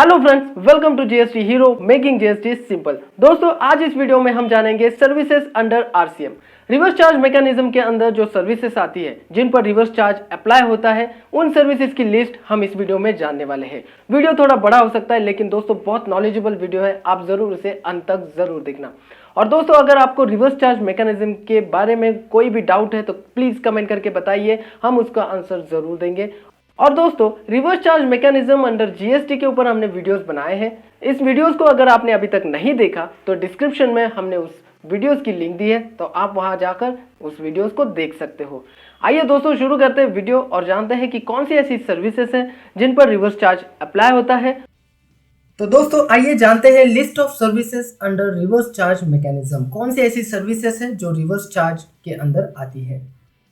Hello friends, welcome to GST hero making GST simple. दोस्तों, आज इस वीडियो में हम जानेंगे services under RCM. Reverse charge mechanism के अंदर जो सर्विसेज आती है जिन पर रिवर्स चार्ज अप्लाई होता है, उन सर्विसेज की लिस्ट हम इस वीडियो में जानने वाले हैं। वीडियो थोड़ा बड़ा हो सकता है, लेकिन दोस्तों बहुत नॉलेजेबल वीडियो है, आप जरूर इसे अंत तक जरूर देखना। और दोस्तों, अगर आपको रिवर्स चार्ज मैकेनिज्म के बारे में कोई भी डाउट है तो प्लीज कमेंट करके बताइए, हम उसका आंसर जरूर देंगे। और दोस्तों, reverse charge mechanism under GST के ऊपर हमने वीडियोस बनाए हैं। इस वीडियोस को अगर आपने अभी तक नहीं देखा तो डिस्क्रिप्शन में हमने उस वीडियोस की लिंक दी है, तो आप वहां जाकर उस वीडियोस को देख सकते हो। आइए दोस्तों, शुरू करते हैं वीडियो और जानते हैं कि कौन सी ऐसी सर्विसेज हैं जिन पर रिवर्स चार्ज अप्लाई होता है। तो दोस्तों, आइए जानते हैं list of services under reverse charge mechanism. कौन सी ऐसी सर्विसेज है जो रिवर्स चार्ज के अंदर आती है।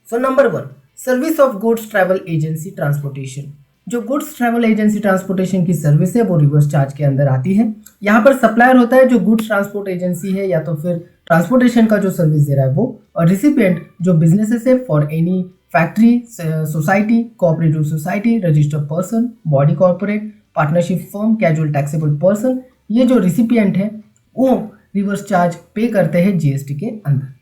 So number 1, service of goods travel agency transportation. जो गुड्स ट्रैवल एजेंसी ट्रांसपोर्टेशन की सर्विस है वो रिवर्स चार्ज के अंदर आती है। यहाँ पर सप्लायर होता है जो गुड्स ट्रांसपोर्ट एजेंसी है या तो फिर ट्रांसपोर्टेशन का जो सर्विस दे रहा है वो, और रिसिपिएंट जो बिजनेसेस है for any factory, society, cooperative society, registered person, body corporate, partnership firm, casual taxable person, ये जो रिसिपिएंट है वो रिवर्स चार्ज पे करते हैं जीएसटी के अंदर।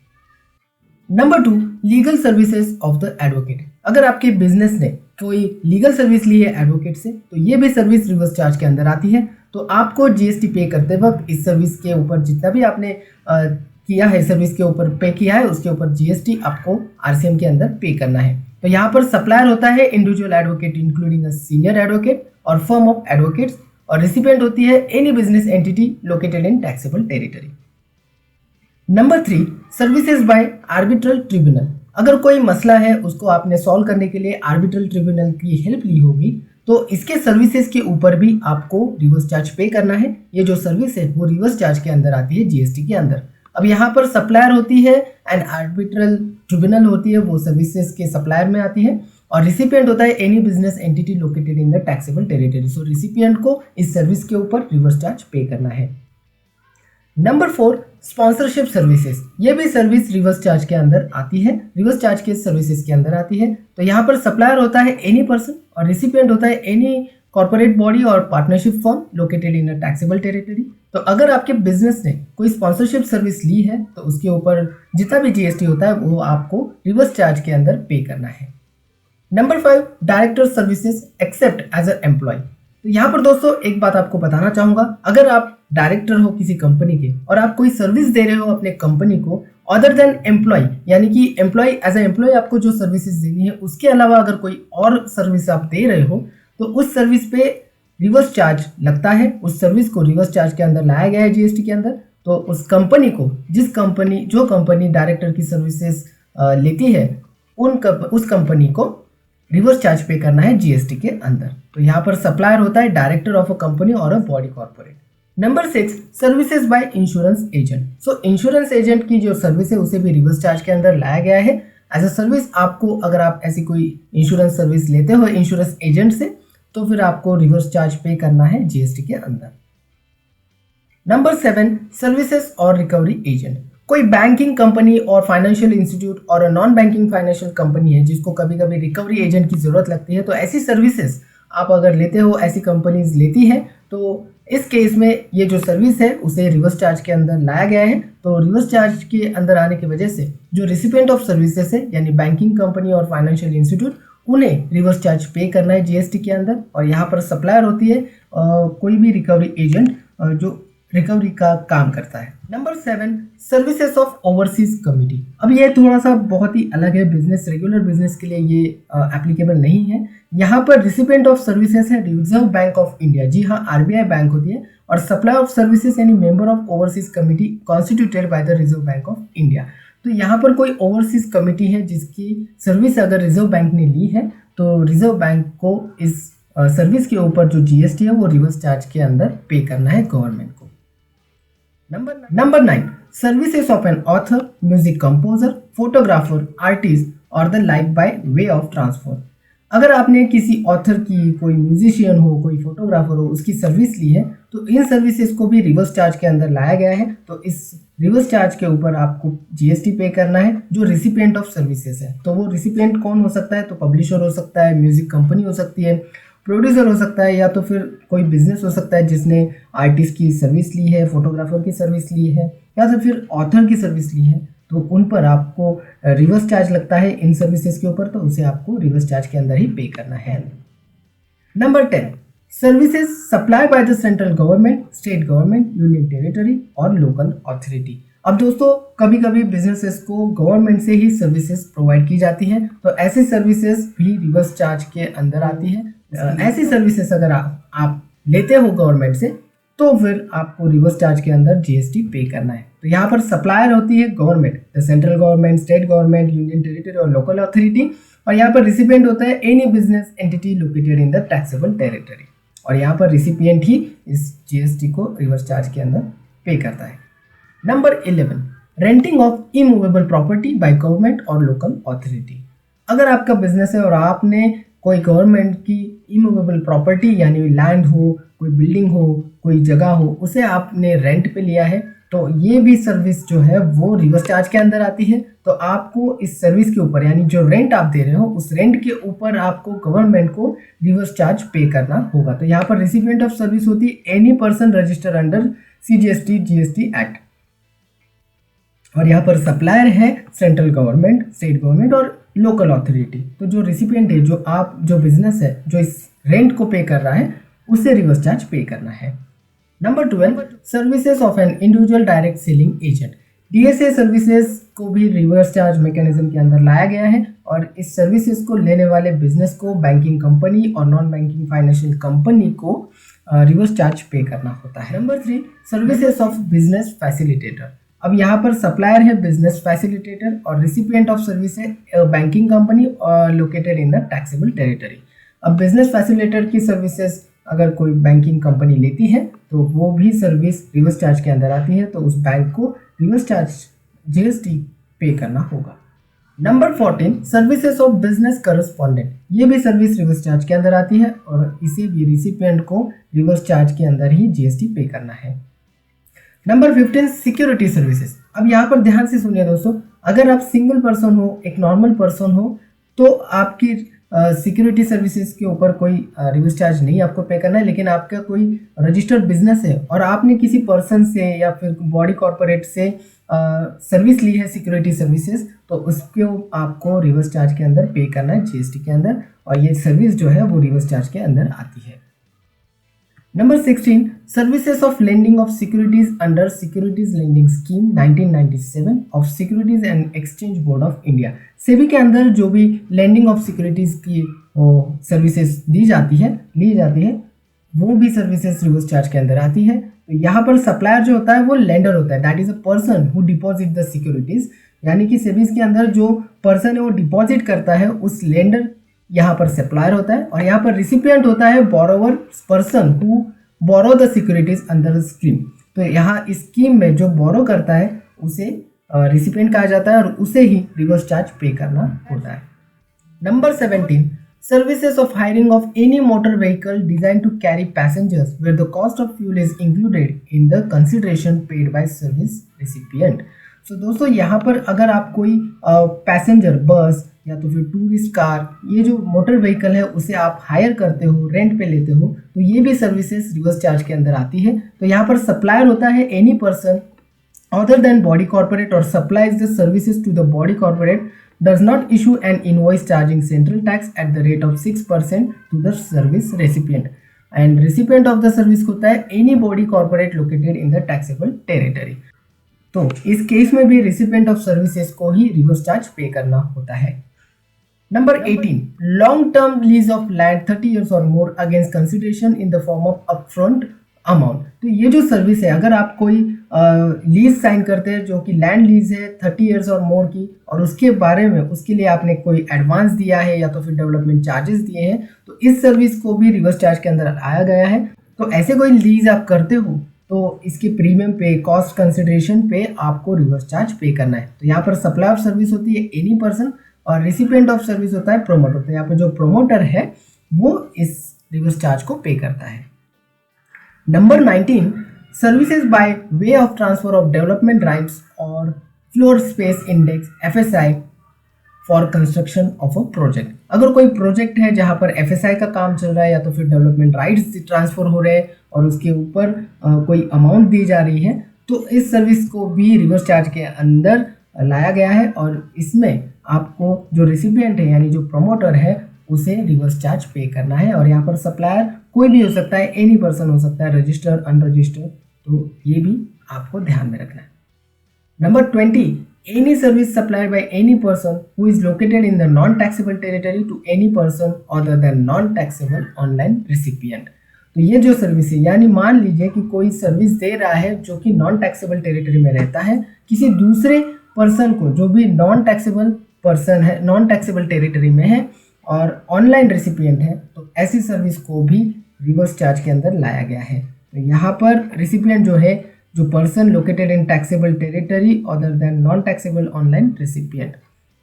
Number 2, legal services of the advocate. अगर आपके बिजनेस ने कोई लीगल सर्विस ली है एडवोकेट से, तो ये भी सर्विस रिवर्स चार्ज के अंदर आती है। तो आपको जीएसटी पे करते वक्त इस सर्विस के ऊपर जितना भी आपने किया है, सर्विस के ऊपर पे किया है, उसके ऊपर जीएसटी आपको आरसीएम के अंदर पे करना है। तो यहाँ पर सप्लायर होता है individual advocate including a senior advocate और फर्म ऑफ एडवोकेट्स, और रिसिपिएंट होती है any business entity located in taxable territory. Number 3, services by arbitral tribunal. अगर कोई मसला है उसको आपने सॉल्व करने के लिए आर्बिट्रल ट्रिब्यूनल की हेल्प ली होगी, तो इसके सर्विसेज के ऊपर भी आपको रिवर्स चार्ज पे करना है। ये जो सर्विस है वो रिवर्स चार्ज के अंदर आती है जीएसटी के अंदर। अब यहाँ पर सप्लायर होती है एंड आर्बिट्रल ट्रिब्यूनल होती है, वो सर्विसेज के सप्लायर में आती है, और रिसिपिएंट होता है any business entity located in the taxable territory. So recipient को इस सर्विस के ऊपर रिवर्स चार्ज पे करना है। Number 4, sponsorship services. ये भी सर्विस रिवर्स चार्ज के अंदर आती है, रिवर्स चार्ज के सर्विसेज के अंदर आती है। तो यहाँ पर सप्लायर होता है एनी पर्सन और रिसिपिएंट होता है एनी कॉर्पोरेट बॉडी और partnership firm located in a taxable territory. तो अगर आपके बिजनेस ने कोई स्पॉन्सरशिप सर्विस ली है तो उसके ऊपर जितना भी जीएसटी होता है वो आपको रिवर्स चार्ज के अंदर पे करना है। Number 5, director services except as a employ. तो यहाँ पर दोस्तों एक बात आपको बताना चाहूंगा, अगर आप डायरेक्टर हो किसी कंपनी के और आप कोई सर्विस दे रहे हो अपने कंपनी को अदर देन एम्प्लॉय, यानी कि एम्प्लॉय एज ए एम्प्लॉय आपको जो सर्विसेज देनी है उसके अलावा अगर कोई और सर्विस आप दे रहे हो तो उस सर्विस पे रिवर्स चार्ज लगता है। उस सर्विस को रिवर्स चार्ज के अंदर लाया गया है जीएसटी के अंदर। तो उस कंपनी को जो कंपनी डायरेक्टर की सर्विसेज लेती है उस कंपनी को रिवर्स चार्ज पे करना है जीएसटी के अंदर। तो यहाँ पर सप्लायर होता है डायरेक्टर ऑफ अ कंपनी और a body corporate. Number 6, services by insurance agent. So insurance agent की जो सर्विस है उसे भी रिवर्स चार्ज के अंदर लाया गया है एज अ सर्विस। आपको अगर आप ऐसी कोई इंश्योरेंस सर्विस लेते हो इंश्योरेंस एजेंट से, तो फिर आपको रिवर्स चार्ज पे करना है जीएसटी के अंदर। नंबर 7, सर्विसेज और रिकवरी एजेंट। कोई बैंकिंग कंपनी और फाइनेंशियल इंस्टीट्यूट और नॉन बैंकिंग फाइनेंशियल कंपनी है जिसको कभी कभी रिकवरी एजेंट की जरूरत लगती है, तो ऐसी सर्विसेज आप अगर लेते हो, ऐसी कंपनीज लेती हैं, तो इस केस में ये जो सर्विस है उसे रिवर्स चार्ज के अंदर लाया गया है। तो रिवर्स चार्ज के अंदर आने की वजह से जो रिसिपिएंट ऑफ सर्विसेज है यानी बैंकिंग कंपनी और फाइनेंशियल इंस्टीट्यूट, उन्हें रिवर्स चार्ज पे करना है जीएसटी के अंदर। और यहाँ पर सप्लायर होती है कोई भी रिकवरी एजेंट जो रिकवरी का काम करता है। Number 7, services of overseas committee. अब ये थोड़ा सा बहुत ही अलग है, बिजनेस रेगुलर बिजनेस के लिए ये एप्लीकेबल नहीं है। यहाँ पर रिसिपिएंट ऑफ सर्विसेज है रिजर्व बैंक ऑफ इंडिया, जी हाँ आरबीआई बैंक होती है, और सप्लायर ऑफ सर्विसेज यानी member of overseas committee constituted by the reserve bank of India. तो यहाँ पर कोई ओवरसीज कमिटी है जिसकी सर्विस अगर रिजर्व बैंक ने ली है तो रिजर्व बैंक को इस सर्विस के ऊपर जो जीएसटी है वो रिवर्स चार्ज के अंदर पे करना है गवर्नमेंट को। Number 9, services of an author, music composer, photographer, artist और the like by way of transfer. अगर आपने किसी ऑथर की, कोई म्यूजिशियन हो, कोई फोटोग्राफर हो, उसकी सर्विस ली है तो इन सर्विसेज को भी रिवर्स चार्ज के अंदर लाया गया है। तो इस रिवर्स चार्ज के ऊपर आपको जीएसटी पे करना है जो रिसिपिएंट ऑफ सर्विसेज है। तो वो रिसिपिएंट कौन हो सकता है, तो पब्लिशर हो सकता है, म्यूजिक कंपनी हो सकती है, प्रोड्यूसर हो सकता है या तो फिर कोई बिजनेस हो सकता है जिसने आर्टिस्ट की सर्विस ली है, फोटोग्राफर की सर्विस ली है या तो फिर ऑथर की सर्विस ली है, तो उन पर आपको रिवर्स चार्ज लगता है इन सर्विसेज के ऊपर, तो उसे आपको रिवर्स चार्ज के अंदर ही पे करना है। Number 10, services supply by the central government, state government, union territory और लोकल अथॉरिटी। अब दोस्तों कभी कभी बिजनेसेस को गवर्नमेंट से ही सर्विसेज प्रोवाइड की जाती है, तो ऐसी सर्विसेज भी रिवर्स चार्ज के अंदर आती है। ऐसी सर्विसेज अगर आप लेते हो गवर्नमेंट से, तो फिर आपको रिवर्स चार्ज के अंदर जीएसटी पे करना है। तो यहाँ पर सप्लायर होती है government, the central government, state government, union territory और लोकल अथॉरिटी, और यहाँ पर रिसिपिएंट होता है any business entity located in the taxable territory, और यहाँ पर रिसिपिएंट ही इस जीएसटी को रिवर्स चार्ज के अंदर पे करता है। Number 11, renting of immovable property by government और लोकल अथॉरिटी। अगर आपका बिजनेस है और आपने कोई गवर्नमेंट की इमूवेबल प्रॉपर्टी यानी लैंड हो, कोई बिल्डिंग हो, कोई जगह हो, उसे आपने रेंट पे लिया है, तो ये भी सर्विस जो है वो रिवर्स चार्ज के अंदर आती है। तो आपको इस सर्विस के ऊपर यानी जो रेंट आप दे रहे हो उस रेंट के ऊपर आपको गवर्नमेंट को रिवर्स चार्ज पे करना होगा। तो यहाँ पर रिसिपिएंट ऑफ सर्विस होती है any person register under CGST GST act, और यहाँ पर सप्लायर है सेंट्रल गवर्नमेंट, स्टेट गवर्नमेंट और लोकल अथॉरिटी। तो जो रिसिपिएंट है, जो बिजनेस है जो इस रेंट को पे कर रहा है, उसे रिवर्स चार्ज पे करना है। Number 12, services of an individual direct selling agent. DSA services को भी रिवर्स चार्ज मैकेनिज्म के अंदर लाया गया है, और इस सर्विसेज को लेने वाले बिजनेस को बैंकिंग कंपनी और नॉन बैंकिंग फाइनेंशियल कंपनी को रिवर्स चार्ज पे करना होता है। Number 3, services of business facilitator. अब यहाँ पर सप्लायर है बिजनेस फैसिलिटेटर और रिसिपिएंट ऑफ सर्विस है banking company located in the taxable territory. अब बिजनेस फैसिलिटेटर की सर्विसेज अगर कोई बैंकिंग कंपनी लेती है तो वो भी सर्विस रिवर्स चार्ज के अंदर आती है, तो उस बैंक को रिवर्स चार्ज जीएसटी पे करना होगा। Number 14, services of business correspondent. ये भी सर्विस रिवर्स चार्ज के अंदर आती है और इसे भी रिसिपिएंट को रिवर्स चार्ज के अंदर ही जीएसटी पे करना है। Number 15, security services. अब यहाँ पर ध्यान से सुनिए दोस्तों, अगर आप सिंगल पर्सन हो, एक नॉर्मल पर्सन हो, तो आपकी सिक्योरिटी सर्विसेज के ऊपर कोई रिवर्स चार्ज नहीं आपको पे करना है। लेकिन आपका कोई रजिस्टर्ड बिजनेस है और आपने किसी पर्सन से या फिर बॉडी कॉर्पोरेट से सर्विस ली है सिक्योरिटी सर्विसेज, तो उसको आपको रिवर्स चार्ज के अंदर पे करना है जीएसटी के अंदर, और ये सर्विस जो है वो रिवर्स चार्ज के अंदर आती है। Number 16, services of lending of securities under securities lending scheme 1997 of securities and exchange board of India. SEBI के अंदर जो भी लेंडिंग ऑफ सिक्योरिटीज की सर्विसेज ली जाती है वो भी सर्विसेज रिवर्स चार्ज के अंदर आती है। तो यहाँ पर सप्लायर जो होता है वो लेंडर होता है, that is a person who deposit the securities, यानी कि सेबीज के अंदर जो पर्सन है वो डिपॉजिट करता है, उस लेंडर यहाँ पर सप्लायर होता है, और यहाँ पर रिसिपिएंट होता है borrower, person who borrow the securities under scheme. तो यहाँ इस स्कीम में जो बोरो करता है उसे रिसिपिएंट कहा जाता है और उसे ही रिवर्स चार्ज पे करना होता है। Number 17, services of hiring of any motor vehicle design to carry passengers where the cost of fuel is included in the consideration paid by service recipient. तो दोस्तों यहाँ पर अगर आप कोई पैसेंजर बस या तो फिर टूरिस्ट कार, ये जो मोटर व्हीकल है उसे आप हायर करते हो, रेंट पे लेते हो, तो ये भी सर्विसेज रिवर्स चार्ज के अंदर आती है। तो यहाँ पर सप्लायर होता है any person other than body corporate और supplies the services to the body corporate, does not issue an invoice charging central tax at the rate of 6% to the service recipient, and recipient of the service होता है any body corporate located in the taxable territory। तो इस case में भी recipient of services को ही reverse charge पे करना होता है। Number 18, long term lease of land 30 years और more against consideration in the form of upfront amount. तो ये जो सर्विस है, अगर आप कोई लीज साइन करते हैं जो कि लैंड लीज है 30 years और मोर की, और उसके बारे में उसके लिए आपने कोई एडवांस दिया है या तो फिर डेवलपमेंट चार्जेस दिए हैं, तो इस सर्विस को भी रिवर्स चार्ज के अंदर आया गया है। तो ऐसे कोई लीज आप करते हो तो इसके प्रीमियम पे, कॉस्ट कंसिडरेशन पे आपको रिवर्स चार्ज पे करना है। तो यहाँ पर सप्लाई ऑफ सर्विस होती है एनी पर्सन और रिसिपिएंट ऑफ सर्विस होता है प्रोमोटर। तो यहाँ पर जो प्रोमोटर है वो इस रिवर्स चार्ज को पे करता है। Number 19, services by way of transfer of development rights और floor space index FSI for construction of a project. अगर कोई प्रोजेक्ट है जहाँ पर एफएसआई का काम चल रहा है या तो फिर डेवलपमेंट राइट्स ट्रांसफर हो रहे हैं और उसके ऊपर कोई अमाउंट दी जा रही है, तो इस सर्विस को भी रिवर्स चार्ज के अंदर लाया गया है और इसमें आपको जो रेसिपिएंट है यानी जो प्रमोटर है उसे रिवर्स चार्ज पे करना है। और यहाँ पर सप्लायर कोई भी हो सकता है, एनी पर्सन हो सकता है, रजिस्टर्ड अनरजिस्टर्ड, तो ये भी आपको ध्यान में रखना है। Number 20, any service supplied by any person who is located in the non-taxable territory to any person other than non-taxable online recipient। तो ये जो सर्विस है, यानी मान लीजिए कि कोई सर्विस दे रहा है जो कि नॉन टैक्सेबल टेरिटरी में रहता है किसी दूसरे पर्सन को, जो भी नॉन टैक्सेबल पर्सन है, नॉन टैक्सेबल टेरिटरी में है और ऑनलाइन रेसिपिएंट है, तो ऐसी सर्विस को भी रिवर्स चार्ज के अंदर लाया गया है। तो यहाँ पर रेसिपिएंट जो है, जो person located in taxable territory other than non taxable online recipient,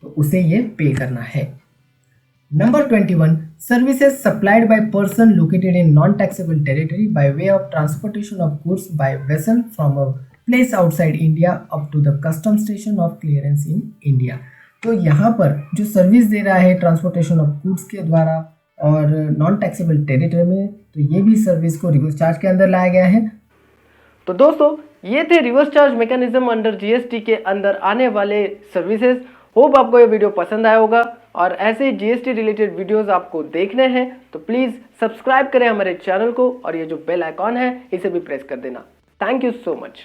तो उसे ये पे करना है। Number 21, services supplied by person located in non taxable territory by way of transportation of goods by vessel from a place outside India up to the custom station of clearance in India. तो यहाँ पर जो service दे रहा है transportation of goods के द्वारा और non taxable territory में, तो ये भी सर्विस को रिवर्स चार्ज के अंदर लाया गया है। तो दोस्तों ये थे reverse charge mechanism under GST के अंदर आने वाले सर्विसेज। होप आपको ये वीडियो पसंद आया होगा और ऐसे जीएसटी रिलेटेड वीडियोस आपको देखने हैं तो प्लीज़ सब्सक्राइब करें हमारे चैनल को और ये जो बेल आइकॉन है इसे भी प्रेस कर देना। Thank you so much.